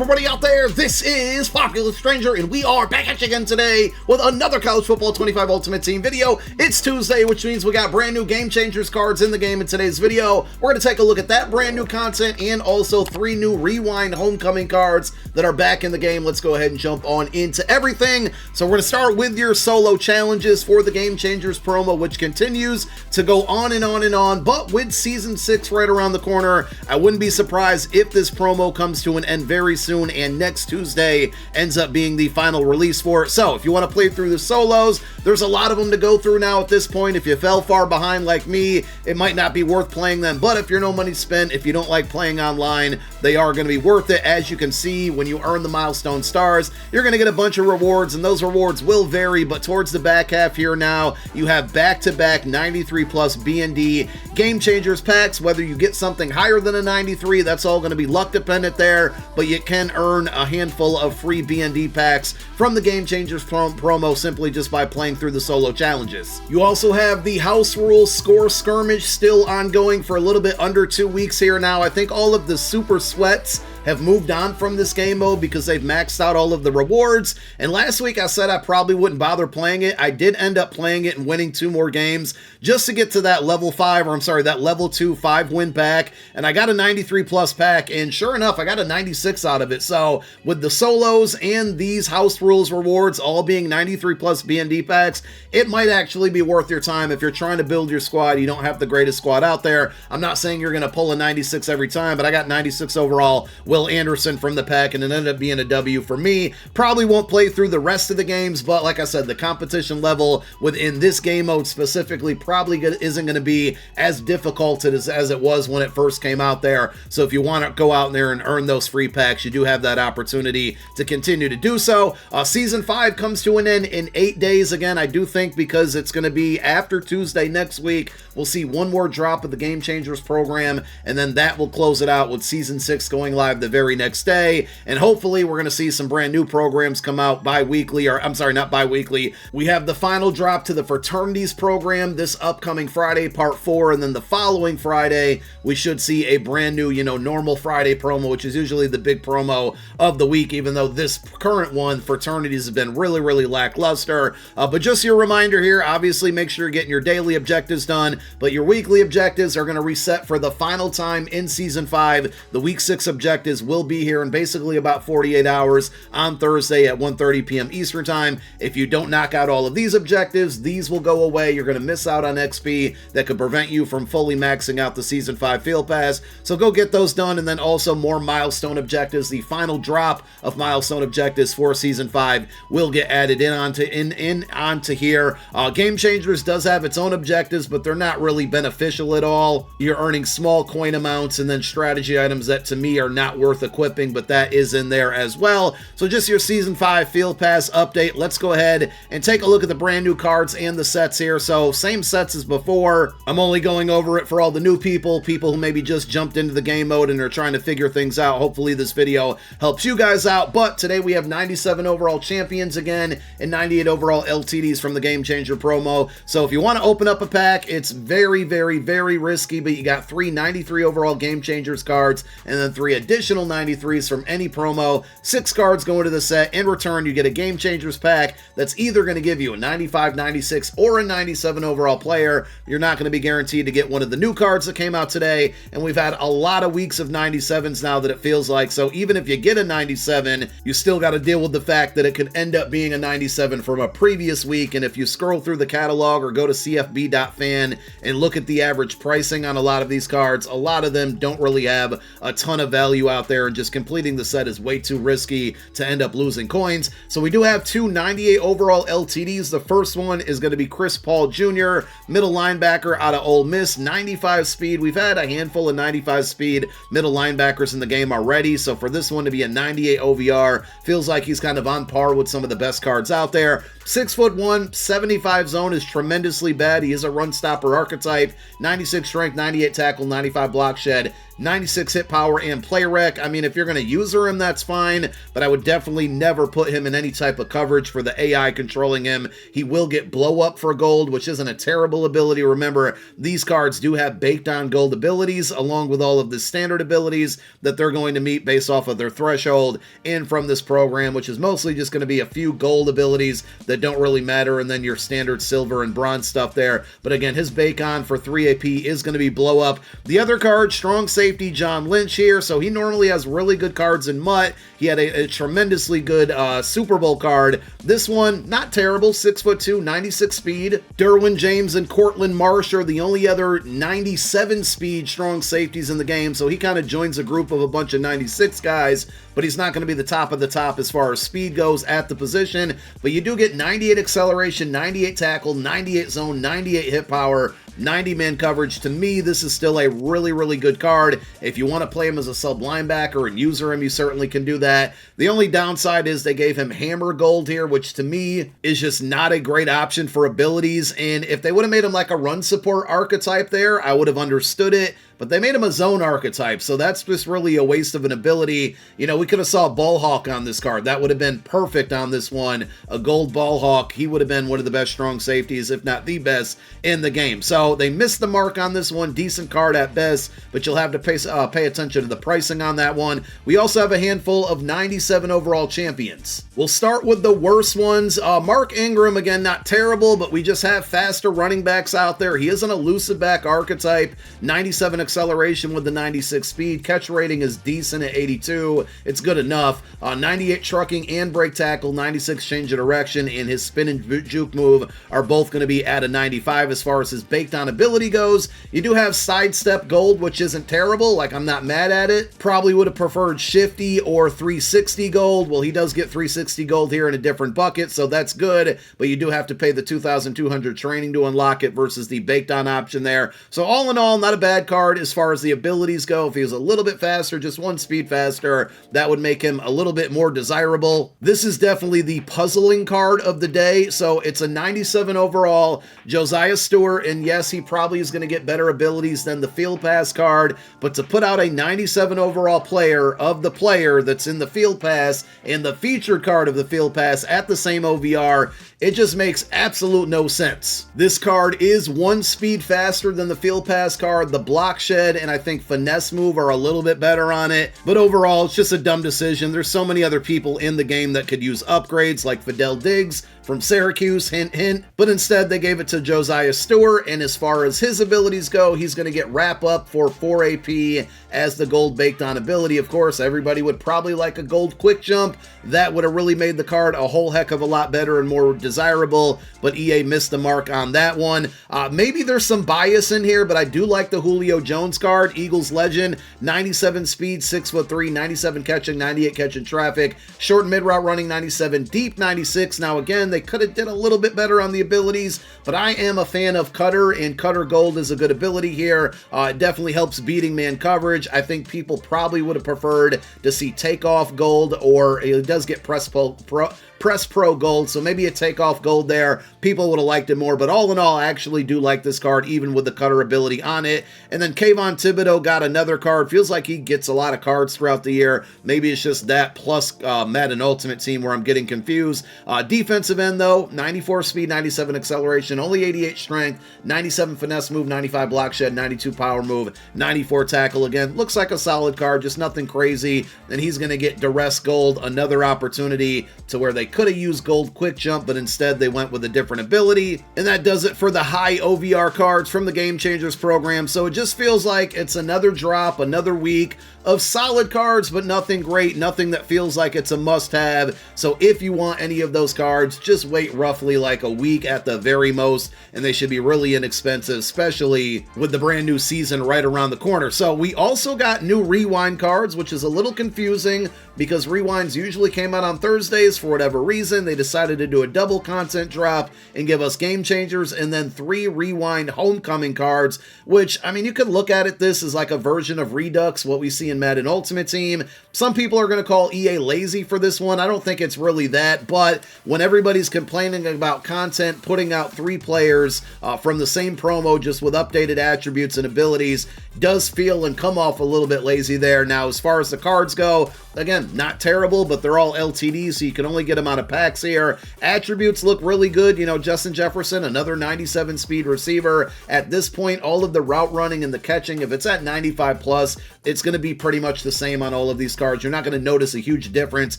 everybody out there? This is Popular Stranger, and we are back at you again today with another College Football 25 Ultimate Team video. It's Tuesday, which means we got brand new Game Changers cards in the game in today's video. We're going to take a look at that brand new content and also 3 new Rewind Homecoming cards that are back in the game. Let's go ahead and jump on into everything. So we're going to start with your solo challenges for the Game Changers promo, which continues to go on and on and on, but with Season 6 right around the corner, I wouldn't be surprised if this promo comes to an end very soon and next Tuesday ends up being the final release for it. So if you want to play through the solos, there's a lot of them to go through now at this point. If you fell far behind like me, it might not be worth playing them, but if you're no money spent, if you don't like playing online, they are going to be worth it. As you can see, when you earn the milestone stars, you're going to get a bunch of rewards, and those rewards will vary, but towards the back half here now, you have back-to-back 93 plus B&D Game Changers packs. Whether you get something higher than a 93, that's all going to be luck dependent there, but you can earn a handful of free B&D packs from the Game Changers promo simply just by playing through the solo challenges. You also have the House Rules Score Skirmish still ongoing for a little bit under 2 weeks here now. I think all of the Super Sweats have moved on from this game mode because they've maxed out all of the rewards, and last week I said I probably wouldn't bother playing it. I did end up playing it and winning 2 more games just to get to that level 5, or I'm sorry, that level 2 5-win pack, and I got a 93 plus pack, and sure enough, I got a 96 out of it. So with the solos and these House Rules rewards all being 93 plus B&D packs, it might actually be worth your time if you're trying to build your squad. You don't have the greatest squad out there. I'm not saying you're going to pull a 96 every time, but I got 96 overall. Will Anderson from the pack, and it ended up being a W for me. Probably won't play through the rest of the games, but like I said, the competition level within this game mode specifically probably isn't going to be as difficult as it was when it first came out there. So if you want to go out there and earn those free packs, you do have that opportunity to continue to do so. Season 5 comes to an end in 8 days. Again, I do think because it's going to be after Tuesday next week, we'll see one more drop of the Game Changers program, and then that will close it out with Season 6 going live the very next day. And hopefully we're going to see some brand new programs come out bi-weekly, or I'm sorry, not bi-weekly. We have the final drop to the Fraternities program this upcoming Friday, part 4, and then the following Friday, we should see a brand new, normal Friday promo, which is usually the big promo of the week, even though this current one, Fraternities, has been really, really lackluster. But just your reminder here, obviously make sure you're getting your daily objectives done, but your weekly objectives are going to reset for the final time in Season 5. The Week 6 objectives will be here in basically about 48 hours on Thursday at 1:30 p.m. Eastern Time. If you don't knock out all of these objectives, these will go away. You're going to miss out on XP that could prevent you from fully maxing out the Season 5 Field Pass. So go get those done, and then also more milestone objectives. The final drop of milestone objectives for Season 5 will get added onto here. Game Changers does have its own objectives, but they're not really beneficial at all. You're earning small coin amounts and then strategy items that to me are not worth equipping, but that is in there as well. So just your Season 5 Field Pass update. Let's go ahead and take a look at the brand new cards and the sets here. So same sets as before. I'm only going over it for all the new people who maybe just jumped into the game mode and are trying to figure things out. Hopefully this video helps you guys out. But today we have 97 overall champions again and 98 overall LTDs from the Game Changer promo. So if you want to open up a pack, it's very, very, very risky, but you got 3 93 overall Game Changers cards and then 3 additional 93s from any promo. 6 cards go into the set. In return, you get a Game Changers pack that's either going to give you a 95, 96, or a 97 overall player. You're not going to be guaranteed to get one of the new cards that came out today, and we've had a lot of weeks of 97s now that it feels like. So even if you get a 97, you still got to deal with the fact that it could end up being a 97 from a previous week. And if you scroll through the catalog or go to cfb.fan and look at the average pricing on a lot of these cards, a lot of them don't really have a ton of value out there, and just completing the set is way too risky to end up losing coins. So we do have 2 98 overall LTDs. The first one is going to be Chris Paul Jr., middle linebacker out of Ole Miss, 95 speed. We've had a handful of 95 speed middle linebackers in the game already, so for this one to be a 98 OVR, feels like he's kind of on par with some of the best cards out there. 6'1", 75 zone is tremendously bad. He is a run stopper archetype. 96 strength, 98 tackle, 95 block shed, 96 hit power and play rec. I mean, if you're going to user him, that's fine, but I would definitely never put him in any type of coverage for the AI controlling him. He will get blow up for gold, which isn't a terrible ability. Remember, these cards do have baked on gold abilities along with all of the standard abilities that they're going to meet based off of their threshold and from this program, which is mostly just going to be a few gold abilities that don't really matter, and then your standard silver and bronze stuff there. But again, his bake on for 3 AP is going to be blow up. The other card, strong safety John Lynch here, so he normally has really good cards in MUT. He had a tremendously good Super Bowl card. This one, not terrible, 6'2", 96 speed. Derwin James and Cortland Marsh are the only other 97 speed strong safeties in the game, so he kind of joins a group of a bunch of 96 guys, but he's not going to be the top of the top as far as speed goes at the position. But you do get 98 acceleration, 98 tackle, 98 zone, 98 hit power, 90 man coverage. To me, this is still a really, really good card. If you want to play him as a sub linebacker and user him, you certainly can do that. The only downside is they gave him hammer gold here, which to me is just not a great option for abilities. And if they would have made him like a run support archetype there, I would have understood it. But they made him a zone archetype, so that's just really a waste of an ability. You know, we could have saw Ball Hawk on this card. That would have been perfect on this one. A gold Ball Hawk, he would have been one of the best strong safeties, if not the best, in the game. So they missed the mark on this one. Decent card at best, but you'll have to pay attention to the pricing on that one. We also have a handful of 97 overall champions. We'll start with the worst ones. Mark Ingram, again, not terrible, but we just have faster running backs out there. He is an elusive back archetype, 97 acceleration with the 96 speed. Catch rating is decent at 82. It's good enough. 98 trucking and break tackle, 96 change of direction, and his spin and juke move are both going to be at a 95 as far as his baked on ability goes. You do have sidestep gold, which isn't terrible. Like, I'm not mad at it. Probably would have preferred shifty or 360 gold. Well, he does get 360 gold here in a different bucket, so that's good, but you do have to pay the 2,200 training to unlock it versus the baked on option there. So all in all, not a bad card. As far as the abilities go, if he was a little bit faster, just one speed faster, that would make him a little bit more desirable. This is definitely the puzzling card of the day. So it's a 97 overall Josiah Stewart, and yes, he probably is going to get better abilities than the Field Pass card, but to put out a 97 overall player of the player that's in the Field Pass and the featured card of the Field Pass at the same OVR, it just makes absolute no sense. This card is one speed faster than the Field Pass card. The block shed and I think finesse move are a little bit better on it, but overall it's just a dumb decision. There's so many other people in the game that could use upgrades, like Fidel Diggs from Syracuse, hint hint, but instead they gave it to Josiah Stewart, and as far as his abilities go, he's going to get wrap up for 4 AP as the gold baked on ability. Of course, everybody would probably like a gold quick jump. That would have really made the card a whole heck of a lot better and more desirable, but EA missed the mark on that one. Maybe there's some bias in here, but I do like the Julio Jones card, Eagles legend, 97 speed, 6'3", 97 catching, 98 catching traffic, short and mid route running, 97, deep 96. Now again, they could have did a little bit better on the abilities, but I am a fan of Cutter, and Cutter Gold is a good ability here. It definitely helps beating man coverage. I think people probably would have preferred to see Takeoff Gold, or it does get Press Pro Gold, so maybe a Takeoff Gold there. People would have liked it more, but all in all, I actually do like this card, even with the Cutter ability on it. And then Kayvon Thibodeau got another card. Feels like he gets a lot of cards throughout the year. Maybe it's just that plus Madden Ultimate Team where I'm getting confused. Defensive end, though, 94 speed, 97 acceleration, only 88 strength, 97 finesse move, 95 block shed, 92 power move, 94 tackle. Again, looks like a solid card, just nothing crazy. And he's going to get Duress Gold, another opportunity to where they could have used gold quick jump, but instead they went with a different ability. And that does it for the high OVR cards from the Game Changers program. So it just feels like it's another drop, another week of solid cards, but nothing great, nothing that feels like it's a must-have. So if you want any of those cards, just wait roughly like a week at the very most, and they should be really inexpensive, especially with the brand new season right around the corner. So we also got new Rewind cards, which is a little confusing because Rewinds usually came out on Thursdays. For whatever reason, they decided to do a double content drop and give us Game Changers and then 3 Rewind Homecoming cards, which, I mean, you could look at it, this is like a version of Redux, what we see in Madden Ultimate Team. Some people are going to call EA lazy for this one. I don't think it's really that, but when everybody's complaining about content, putting out 3 players from the same promo just with updated attributes and abilities does feel and come off a little bit lazy there. Now, as far as the cards go, again, not terrible, but they're all LTDs, so you can only get them out of packs here. Attributes look really good. You know, Justin Jefferson, another 97 speed receiver. At this point, all of the route running and the catching, if it's at 95 plus, it's going to be pretty much the same on all of these cards. You're not going to notice a huge difference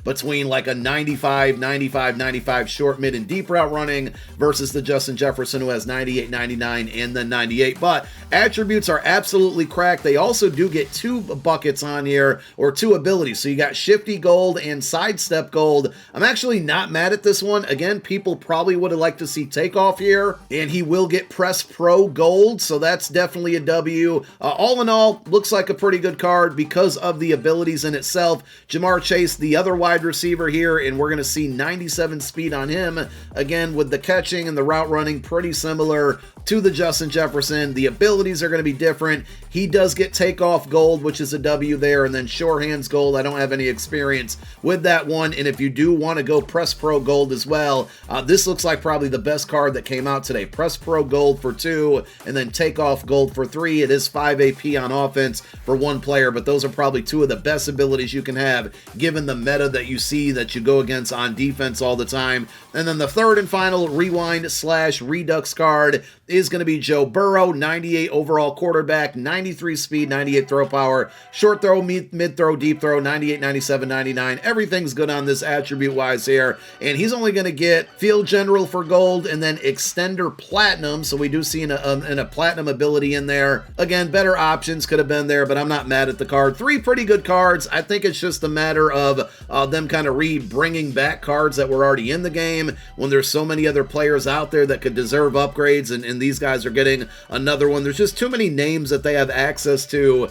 between like a 95, 95, 95 short, mid, and deep route running versus the Justin Jefferson who has 98, 99, and then 98. But attributes are absolutely cracked. They also do get 2 buckets on here, or 2 abilities. So you got Shifty Gold and Sidestep Gold. I'm actually not mad at this one. Again, people probably would have liked to see Takeoff here, and he will get Press Pro Gold, so that's definitely a W. All in all, looks like a pretty good card because of the abilities in itself. Jamar Chase, the other wide receiver here, and we're going to see 97 speed on him. Again, with the catching and the route running, pretty similar to the Justin Jefferson. The abilities are going to be different. He does get Takeoff Gold, which is a W there, and then Sure Hands Gold. I don't have any experience with that one, and if you do want to go Press Pro Gold as well, this looks like probably the best card that came out today. Press Pro Gold for 2, and then Takeoff Gold for 3. It is 5 AP on offense for 1 player, but those are probably 2 of the best abilities you can have, given the meta that you see that you go against on defense all the time. And then the third and final Rewind/Redux card is going to be Joe Burrow, 98 overall quarterback, 93 speed, 98 throw power, short throw, mid throw, deep throw, 98, 97, 99. Everything's good on this attribute-wise here, and he's only going to get Field General for gold and then Extender Platinum, so we do see a Platinum ability in there. Again, better options could have been there, but I'm not mad at the card. 3 pretty good cards. I think it's just a matter of them kind of bringing back cards that were already in the game when there's so many other players out there that could deserve upgrades, and these guys are getting another one. There's just too many names that they have access to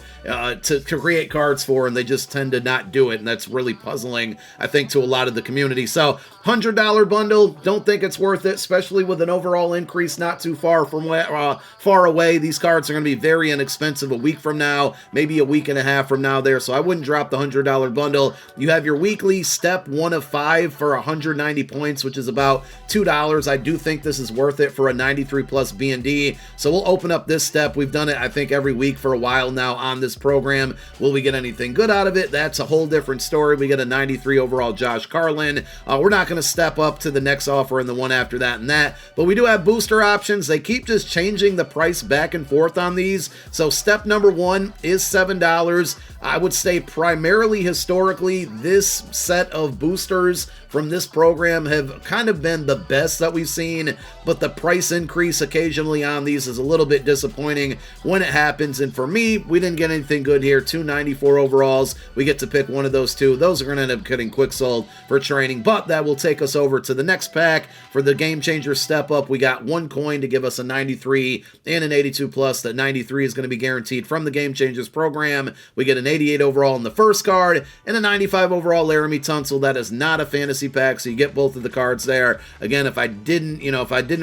create cards for, and they just tend to not do it, and that's really puzzling, I think, to a lot of the community. So $100 bundle, don't think it's worth it, especially with an overall increase not too far from far away. These cards are going to be very inexpensive a week from now, maybe a week and a half from now there, so I wouldn't drop the $100 bundle. You have your weekly step 1 of 5 for 190 points, which is about $2. I do think this is worth it for a 93 plus B&D, so we'll open up this step. We've done it, I think, every week for a while now on this program. Will we get anything good out of it? That's a whole different story. We get a 93 overall Josh Carlin. We're not going to step up to the next offer and the one after that and that, but we do have booster options. They keep just changing the price back and forth on these. So step number 1 is $7. I would say primarily historically, this set of boosters from this program have kind of been the best that we've seen, but the price increase occasionally on these is a little bit disappointing when it happens. And for me, we didn't get anything good here. 294 overalls. We get to pick one of those 2. Those are going to end up getting quick sold for training, but that will take us over to the next pack. For the Game Changer step up, we got 1 coin to give us a 93 and an 82 plus. That 93 is going to be guaranteed from the Game Changers program. We get an 88 overall in the first card and a 95 overall Laramie Tunsil. That is not a fantasy pack, so you get both of the cards there. Again, if I didn't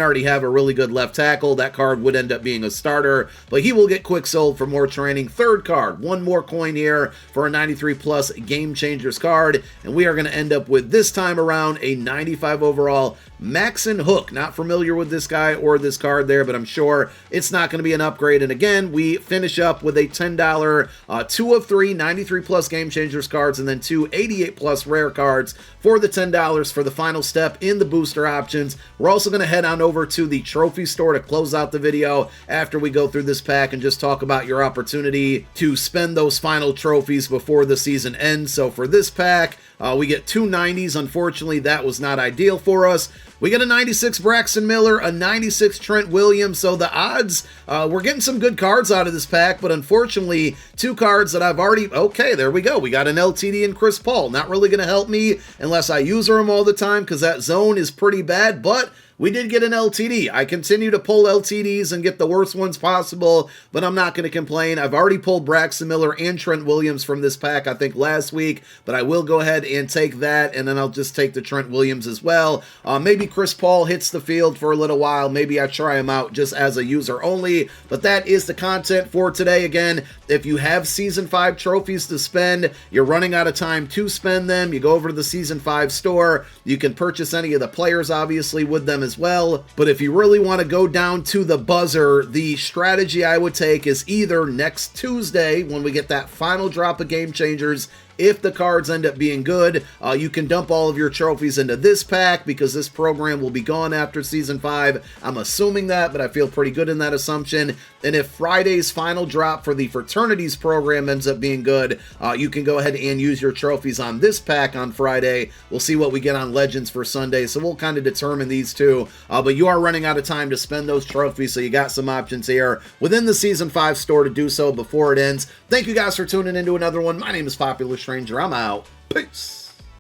already have a really good left tackle, that card would end up being a starter, but he will get quick sold for more training. Third card, 1 more coin here for a 93 plus Game Changers card, and we are going to end up with, this time around, a 95 overall Maxon Hook. Not familiar with this guy or this card there, but I'm sure it's not going to be an upgrade. And again, we finish up with a $10 2 of 3 93 plus Game Changers cards, and then 2 88 plus rare cards for the $10 for the final step in the booster options. We're also going to head on over to the trophy store to close out the video after we go through this pack and just talk about your opportunity to spend those final trophies before the season ends. So for this pack, we get 2 90s. Unfortunately, that was not ideal for us. We get a 96 Braxton Miller, a 96 Trent Williams, so the odds, we're getting some good cards out of this pack, but unfortunately, 2 cards that I've already, okay, there we go. We got an LTD and Chris Paul. Not really going to help me unless I use them all the time, because that zone is pretty bad, but we did get an LTD. I continue to pull LTDs and get the worst ones possible, but I'm not going to complain. I've already pulled Braxton Miller and Trent Williams from this pack, I think last week, but I will go ahead and take that, and then I'll just take the Trent Williams as well. Maybe Chris Paul hits the field for a little while. Maybe I try him out just as a user only, but that is the content for today. Again, if you have Season 5 trophies to spend, you're running out of time to spend them, you go over to the Season 5 store. You can purchase any of the players, obviously, with them as well. But if you really want to go down to the buzzer, the strategy I would take is either next Tuesday, when we get that final drop of Game Changers, if the cards end up being good, you can dump all of your trophies into this pack because this program will be gone after Season 5. I'm assuming that, but I feel pretty good in that assumption. And if Friday's final drop for the Fraternities program ends up being good, you can go ahead and use your trophies on this pack on Friday. We'll see what we get on Legends for Sunday, so we'll kind of determine these two. But you are running out of time to spend those trophies, so you got some options here within the Season 5 store to do so before it ends. Thank you guys for tuning into another one. My name is Popular Stranger. I'm out. Peace.